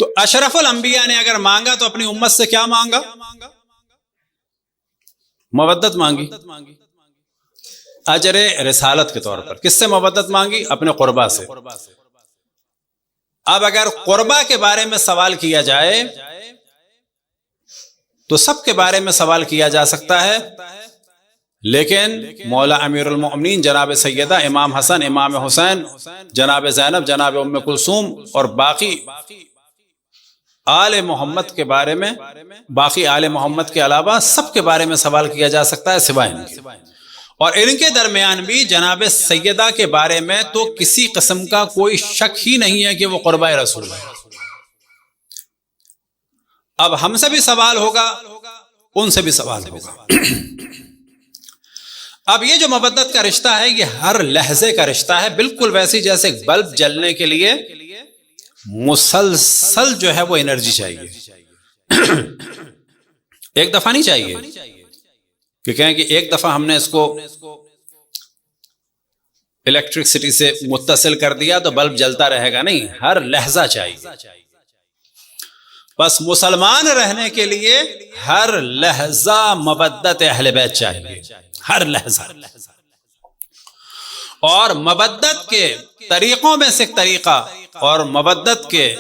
تو اشرف الانبیاء نے اگر مانگا تو اپنی امت سے کیا مانگا؟ مودت مانگی، اجر رسالت کے طور پر۔ کس سے مودت مانگی؟ اپنے قربا سے۔ اب اگر قربا کے بارے میں سوال کیا جائے تو سب کے بارے میں سوال کیا جا سکتا ہے، لیکن مولا امیر المؤمنین جناب سیدہ امام حسن امام حسین جناب زینب جناب ام کلثوم اور باقی آل محمد کے بارے میں، باقی آل محمد کے علاوہ سب کے بارے میں سوال کیا جا سکتا ہے سوائے ان کے۔ اور ان کے درمیان بھی جناب سیدہ کے بارے میں تو کسی قسم کا کوئی شک ہی نہیں ہے کہ وہ قربائے رسول ہے۔ اب ہم سے بھی سوال ہوگا، ان سے بھی سوال ہوگا۔ اب یہ جو مودت کا رشتہ ہے یہ ہر لحظے کا رشتہ ہے، بالکل ویسی جیسے ایک بلب جلنے کے لیے مسلسل جو ہے وہ انرجی چاہیے، ایک دفعہ نہیں چاہیے کہ کہیں کہ ایک دفعہ ہم نے اس کو الیکٹرکسٹی سے متصل کر دیا تو بلب جلتا رہے گا، نہیں، ہر لحظہ چاہیے۔ بس مسلمان رہنے کے لیے ہر لحظہ مودت اہل بیت چاہیے، ہر لحظہ۔ اور مودت کے طریقوں میں سے ایک طریقہ اور مودت کے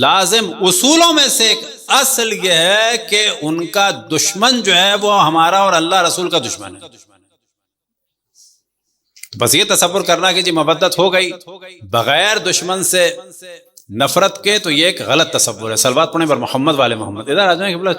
لازم اصولوں میں سے ایک اصل یہ ہے کہ ان کا دشمن جو ہے وہ ہمارا اور اللہ رسول کا دشمن ہے۔ بس یہ تصور کرنا کہ جی مودت ہو گئی بغیر دشمن سے نفرت کے، تو یہ ایک غلط تصور ہے۔ صلوات پڑھیں پر محمد والے محمد۔ ادھر آ جائیں قبلہ۔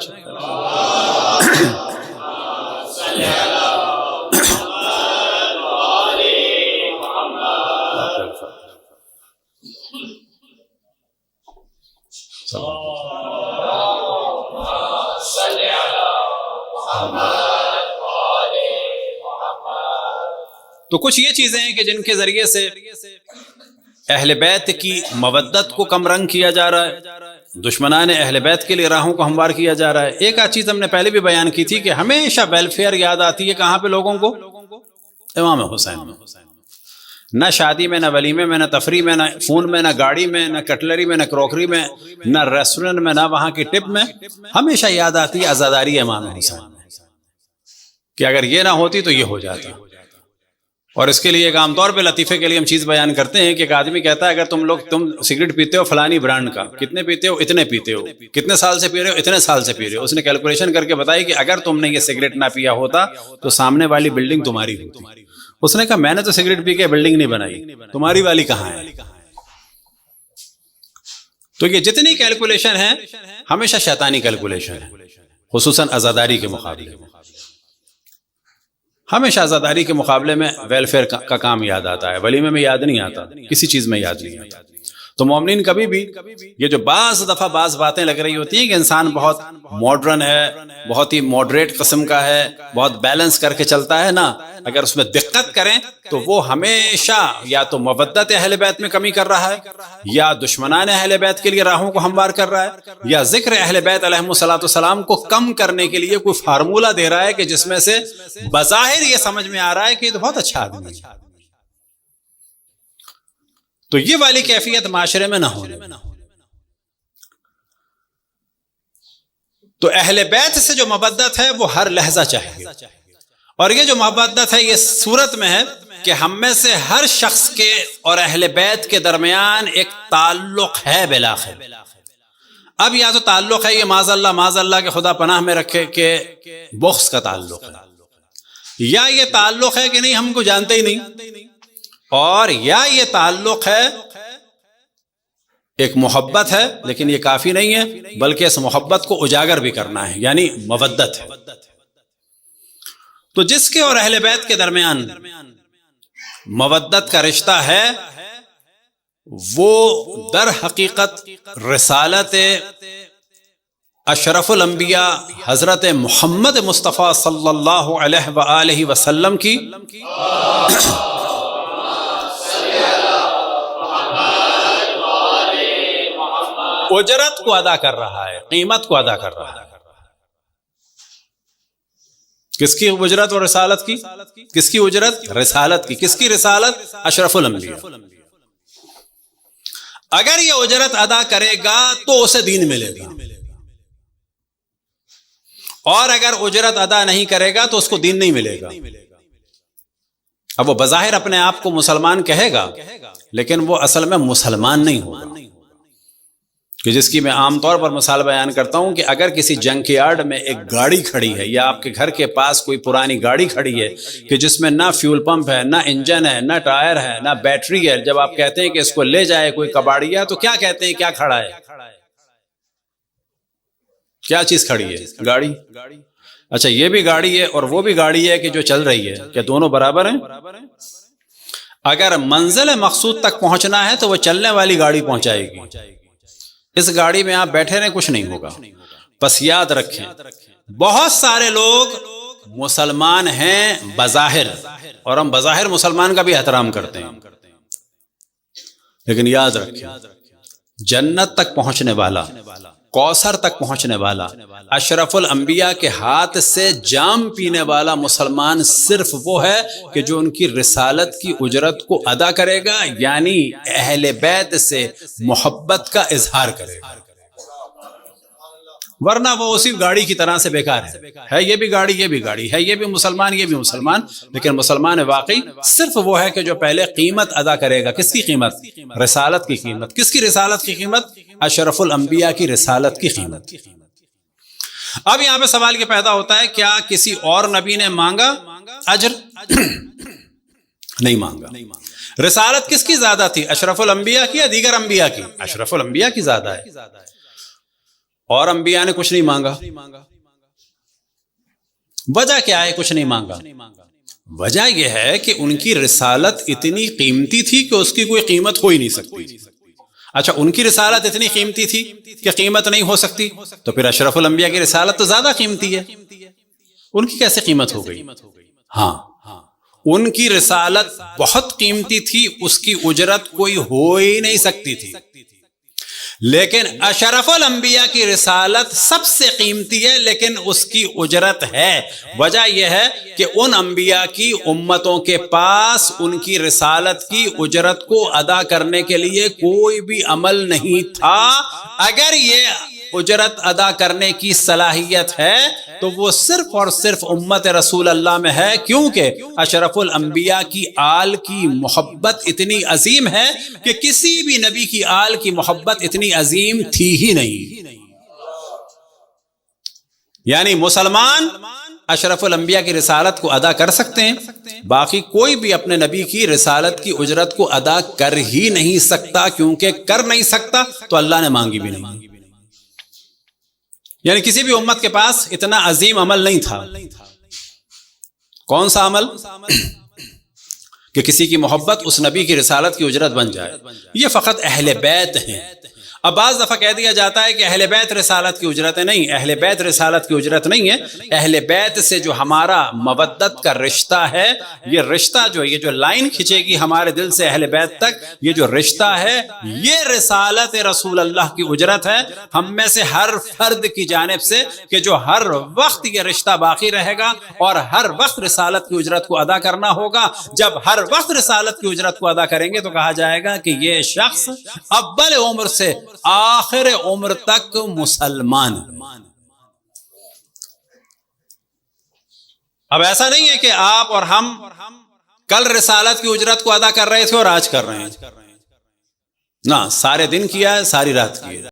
تو کچھ یہ چیزیں ہیں کہ جن کے ذریعے سے اہل بیت کی مودت کو کم رنگ کیا جا رہا ہے، دشمنان اہل بیت کے لیے راہوں کو ہموار کیا جا رہا ہے۔ ایک آدھ چیز ہم نے پہلے بھی بیان کی تھی کہ ہمیشہ ویلفیئر یاد آتی ہے کہاں پہ لوگوں کو؟ امام حسین میں۔ نہ شادی میں، نہ ولیمے میں، نہ تفریح میں، نہ فون میں، نہ گاڑی میں، نہ کٹلری میں، نہ کروکری میں، نہ ریسٹورنٹ میں، نہ وہاں کی ٹپ میں، ہمیشہ یاد آتی ہے عزاداری امام حسین کہ اگر یہ نہ ہوتی تو یہ ہو جاتا۔ اور اس کے لیے ایک عام طور پہ لطیفے کے لیے ہم چیز بیان کرتے ہیں کہ ایک آدمی کہتا ہے اگر تم سگریٹ پیتے ہو فلانی برانڈ کا، کتنے پیتے ہو؟ اتنے پیتے ہو۔ کتنے سال سے پی رہے ہو؟ اتنے سال سے پی رہے ہو۔ اس نے کیلکولیشن کر کے بتائی کہ اگر تم نے یہ سگریٹ نہ پیا ہوتا تو سامنے والی بلڈنگ تمہاری ہوتی۔ اس نے کہا میں نے تو سگریٹ پی کے بلڈنگ نہیں بنائی، تمہاری والی کہاں ہے؟ تو یہ جتنی کیلکولیشن ہے ہمیشہ شیطانی کیلکولیشن ہے، خصوصاً عزاداری کے مقابلے میں۔ ہمیشہ عزاداری کے مقابلے میں ویلفیئر کا کام یاد آتا ہے، ولیمے میں یاد نہیں آتا، کسی چیز میں یاد نہیں آتا۔ تو مومنین کبھی بھی یہ جو بعض دفعہ بعض باتیں لگ رہی ہوتی ہیں کہ انسان بہت ماڈرن ہے، بہت ہی ماڈریٹ قسم کا ہے، بہت بیلنس کر کے چلتا ہے نا، اگر اس میں دقت کریں تو وہ ہمیشہ یا تو مودت اہل بیت میں کمی کر رہا ہے، یا دشمنان اہل بیت کے لیے راہوں کو ہموار کر رہا ہے، یا ذکر اہل بیت علیہم الصلوۃ والسلام کو کم کرنے کے لیے کوئی فارمولہ دے رہا ہے کہ جس میں سے بظاہر یہ سمجھ میں آ رہا ہے کہ یہ تو بہت اچھا آدمی ہے۔ تو یہ والی کیفیت معاشرے میں نہ ہونے۔ تو اہل بیت سے جو مودت ہے وہ ہر لحظہ چاہیے، اور یہ جو مودت ہے یہ صورت میں ہے کہ ہم میں سے ہر شخص کے اور اہل بیت کے درمیان ایک تعلق ہے بالآخر۔ اب یا تو تعلق ہے یہ معاذ اللہ کے خدا پناہ میں رکھے کہ بغض کا تعلق ہے، یا یہ تعلق ہے کہ نہیں ہم کو جانتے ہی نہیں، اور یا یہ تعلق ہے ایک محبت ہے لیکن یہ کافی نہیں ہے بلکہ اس محبت کو اجاگر بھی کرنا ہے، یعنی مودت ہے۔ تو جس کے اور اہل بیت کے درمیان مودت کا رشتہ ہے وہ در حقیقت رسالت اشرف الانبیاء حضرت محمد مصطفیٰ صلی اللہ علیہ وآلہ وسلم کی اجرت کو ادا کر رہا ہے، قیمت کو ادا کر رہا ہے۔ کس کی اجرت اور رسالت کی؟ کس کی اجرت؟ رسالت کی۔ کس کی رسالت؟ اشرف الانبیاء۔ اگر یہ اجرت ادا کرے گا تو اسے دین ملے گا، اور اگر اجرت ادا نہیں کرے گا تو اس کو دین نہیں ملے گا۔ اب وہ بظاہر اپنے آپ کو مسلمان کہے گا، لیکن وہ اصل میں مسلمان نہیں ہوگا، کہ جس کی میں عام طور پر مثال بیان کرتا ہوں کہ اگر کسی جنک یارڈ میں ایک گاڑی کھڑی ہے، یا آپ کے گھر کے پاس کوئی پرانی گاڑی کھڑی ہے کہ جس میں نہ فیول پمپ ہے، نہ انجن ہے، نہ ٹائر ہے، نہ بیٹری ہے، جب آپ کہتے ہیں کہ اس کو لے جائے کوئی کباڑیا تو کیا کہتے ہیں؟ کیا کھڑا ہے؟ کیا چیز کھڑی ہے؟ گاڑی۔ اچھا، یہ بھی گاڑی ہے اور وہ بھی گاڑی ہے کہ جو چل رہی ہے، کیا دونوں برابر ہیں؟ اگر منزل مقصود تک پہنچنا ہے تو وہ چلنے والی گاڑی پہنچائے گی، اس گاڑی میں آپ بیٹھے رہیں کچھ نہیں ہوگا۔ بس یاد رکھیں، بہت سارے لوگ مسلمان ہیں بظاہر، اور ہم بظاہر مسلمان کا بھی احترام کرتے ہیں، لیکن یاد رکھیں جنت تک پہنچنے والا، کوثر تک پہنچنے والا، اشرف الانبیاء کے ہاتھ سے جام پینے والا مسلمان صرف وہ ہے کہ جو ان کی رسالت کی اجرت کو ادا کرے گا، یعنی اہل بیت سے محبت کا اظہار کرے گا، ورنہ وہ اسی گاڑی کی طرح سے بیکار ہے یہ بھی گاڑی، یہ بھی گاڑی ہے، یہ بھی مسلمان، یہ بھی مسلمان، لیکن مسلمان واقعی صرف وہ ہے کہ جو پہلے قیمت ادا کرے گا۔ کس کی قیمت؟ رسالت کی قیمت۔ کس کی رسالت کی قیمت؟ اشرف الانبیاء کی رسالت کی قیمت۔ اب یہاں پہ سوال یہ پیدا ہوتا ہے، کیا کسی اور نبی نے مانگا اجر؟ نہیں مانگا۔ رسالت کس کی زیادہ تھی؟ اشرف الانبیاء کی یا دیگر انبیاء کی؟ اشرف الانبیاء کی زیادہ ہے، اور انبیاء نے کچھ نہیں مانگا۔ وجہ کیا ہے کچھ نہیں مانگا؟ وجہ یہ ہے کہ ان کی رسالت اتنی قیمتی تھی کہ اس کی کوئی قیمت ہو ہی نہیں سکتی۔ اچھا، ان کی رسالت اتنی قیمتی تھی کہ قیمت نہیں ہو سکتی، تو پھر اشرف الانبیاء کی رسالت تو زیادہ قیمتی ہے، ان کی کیسے قیمت ہو گئی؟ ہاں، ان کی رسالت بہت قیمتی تھی، اس کی اجرت کوئی ہو ہی نہیں سکتی تھی، لیکن اشرف الانبیاء کی رسالت سب سے قیمتی ہے، لیکن اس کی اجرت ہے۔ وجہ یہ ہے کہ ان انبیاء کی امتوں کے پاس ان کی رسالت کی اجرت کو ادا کرنے کے لیے کوئی بھی عمل نہیں تھا۔ اگر یہ اجرت ادا کرنے کی صلاحیت ہے تو وہ صرف اور صرف امت رسول اللہ میں ہے، کیونکہ اشرف الانبیاء کی آل کی محبت اتنی عظیم ہے کہ کسی بھی نبی کی آل کی محبت اتنی عظیم تھی ہی نہیں۔ یعنی مسلمان اشرف الانبیاء کی رسالت کو ادا کر سکتے ہیں، باقی کوئی بھی اپنے نبی کی رسالت کی اجرت کو ادا کر ہی نہیں سکتا، کیونکہ کر نہیں سکتا تو اللہ نے مانگی بھی نہیں۔ یعنی کسی بھی امت کے پاس اتنا عظیم عمل نہیں تھا۔ کون سا عمل؟ کہ کسی کی محبت اس نبی کی رسالت کی اجرت بن جائے۔ یہ فقط اہل بیت ہیں۔ اب بعض دفعہ کہہ دیا جاتا ہے کہ اہل بیت رسالت کی اجرت نہیں، اہل بیت رسالت کی اجرت نہیں ہے۔ اہل بیت سے جو ہمارا مودت کا رشتہ ہے، یہ رشتہ جو یہ جو لائن کھینچے گی ہمارے دل سے اہل بیت تک، یہ جو رشتہ ہے، یہ رسالت رسول اللہ کی اجرت ہے ہم میں سے ہر فرد کی جانب سے، کہ جو ہر وقت یہ رشتہ باقی رہے گا اور ہر وقت رسالت کی اجرت کو ادا کرنا ہوگا۔ جب ہر وقت رسالت کی اجرت کو ادا کریں گے تو کہا جائے گا کہ یہ شخص اول عمر سے آخر عمر تک مسلمان۔ اب ایسا نہیں ہے کہ آپ اور ہم کل رسالت کی اجرت کو ادا کر رہے تھے اور آج کر رہے ہیں، نہ، سارے دن کیا ہے، ساری رات کی ہے۔